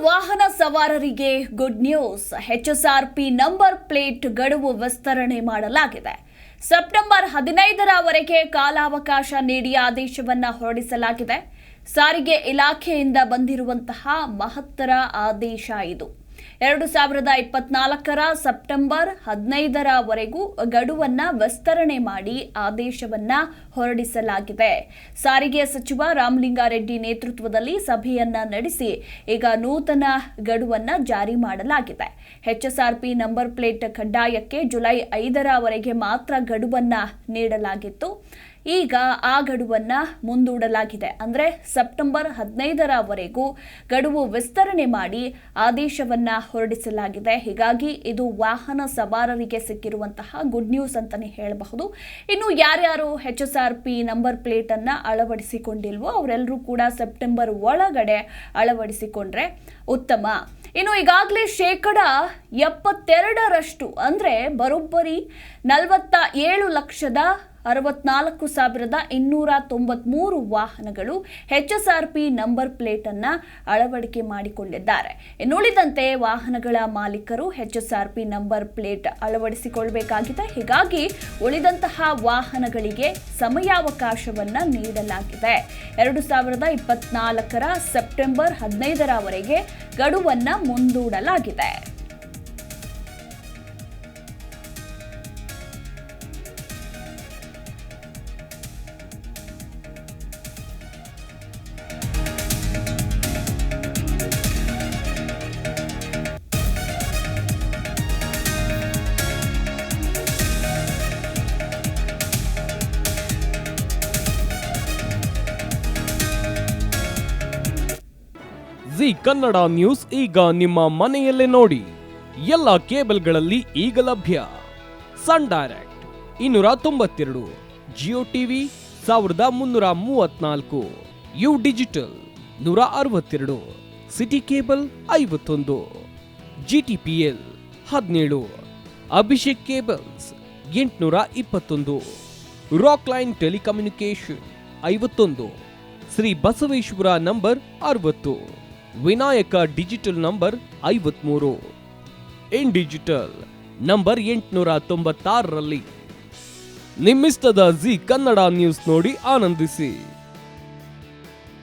ವಾಹನ ಸವಾರರಿಗೆ good news. HSRP number plate ಗಡುವು ವಿಸ್ತರಣೆ ಮಾಡಲಾಗಿದೆ. ಸೆಪ್ಟೆಂಬರ್ 15ರವರೆಗೆ ಕಾಲಾವಕಾಶ ನೀಡಿ ಆದೇಶವನ್ನು ಹೊರಡಿಸಲಾಗಿದೆ. ಸಾರಿಗೆ ಇಲಾಖೆಯಿಂದ ಬಂದಿರುವಂತಹ ಮಹತ್ತರ ಆದೇಶ ಇದು. 2024ರ ಸೆಪ್ಟೆಂಬರ್ 15ರವರೆಗೂ ಗಡುವನ್ನು ವಿಸ್ತರಣೆ ಮಾಡಿ ಆದೇಶವನ್ನು ಹೊರಡಿಸಲಾಗಿದೆ. ಸಾರಿಗೆ ಸಚಿವ ರಾಮಲಿಂಗಾರೆಡ್ಡಿ ನೇತೃತ್ವದಲ್ಲಿ ಸಭೆಯನ್ನ ನಡೆಸಿ ಈಗ ನೂತನ ಗಡುವನ್ನು ಜಾರಿ ಮಾಡಲಾಗಿದೆ. HSRP ನಂಬರ್ ಪ್ಲೇಟ್ ಕಡ್ಡಾಯಕ್ಕೆ ಜುಲೈ 5ರವರೆಗೆ ಮಾತ್ರ ಗಡುವನ್ನು ನೀಡಲಾಗಿತ್ತು. ಈಗ ಆ ಗಡುವನ್ನು ಮುಂದೂಡಲಾಗಿದೆ. ಅಂದರೆ ಸೆಪ್ಟೆಂಬರ್ 15ರವರೆಗೂ ಗಡುವು ವಿಸ್ತರಣೆ ಮಾಡಿ ಆದೇಶವನ್ನು ಹೊರಡಿಸಲಾಗಿದೆ. ಹೀಗಾಗಿ ಇದು ವಾಹನ ಸವಾರರಿಗೆ ಸಿಕ್ಕಿರುವಂತಹ ಗುಡ್ ನ್ಯೂಸ್ ಅಂತಾನೆ ಹೇಳಬಹುದು. ಇನ್ನು ಯಾರ್ಯಾರು HSRP ನಂಬರ್ ಪ್ಲೇಟ್ ಅನ್ನ ಅಳವಡಿಸಿಕೊಂಡಿಲ್ವೋ ಅವರೆಲ್ಲರೂ ಕೂಡ ಸೆಪ್ಟೆಂಬರ್ ಒಳಗಡೆ ಅಳವಡಿಸಿಕೊಂಡ್ರೆ ಉತ್ತಮ. ಇನ್ನು ಈಗಾಗಲೇ 72% ಅಂದರೆ ಬರೋಬ್ಬರಿ 47,64,293 ವಾಹನಗಳು HSRP ನಂಬರ್ ಪ್ಲೇಟ್ ಅನ್ನ ಅಳವಡಿಕೆ ಮಾಡಿಕೊಂಡಿದ್ದಾರೆ. ಇನ್ನುಳಿದಂತೆ ವಾಹನಗಳ ಮಾಲೀಕರು HSRP ನಂಬರ್ ಪ್ಲೇಟ್ ಅಳವಡಿಸಿಕೊಳ್ಳಬೇಕಾಗಿದೆ. ಹೀಗಾಗಿ ಉಳಿದಂತಹ ವಾಹನಗಳಿಗೆ ಸಮಯಾವಕಾಶವನ್ನ ನೀಡಲಾಗಿದೆ. 2024ರ ಸೆಪ್ಟೆಂಬರ್ 15ರವರೆಗೆ ಗಡುವನ್ನ ಮುಂದೂಡಲಾಗಿದೆ. ಜಿ ಕನ್ನಡ ನ್ಯೂಸ್ ಈಗ ನಿಮ್ಮ ಮನೆಯಲ್ಲೇ ನೋಡಿ. ಎಲ್ಲ ಕೇಬಲ್ಗಳಲ್ಲಿ ಈಗ ಲಭ್ಯ. Sun Direct 292, Jio TV 1334, U Digital 162, City Cable 51, GTPL 17, Abhishek Cables 821, Rock Line Telecommunication 51, Shri Basaveshwara number 60, Vinayaka Digital number 53, In Digital number 896ರಲ್ಲಿ ನಿಮ್ಮಿಸ್ತದ ಜಿ ಕನ್ನಡ ನ್ಯೂಸ್ ನೋಡಿ ಆನಂದಿಸಿ.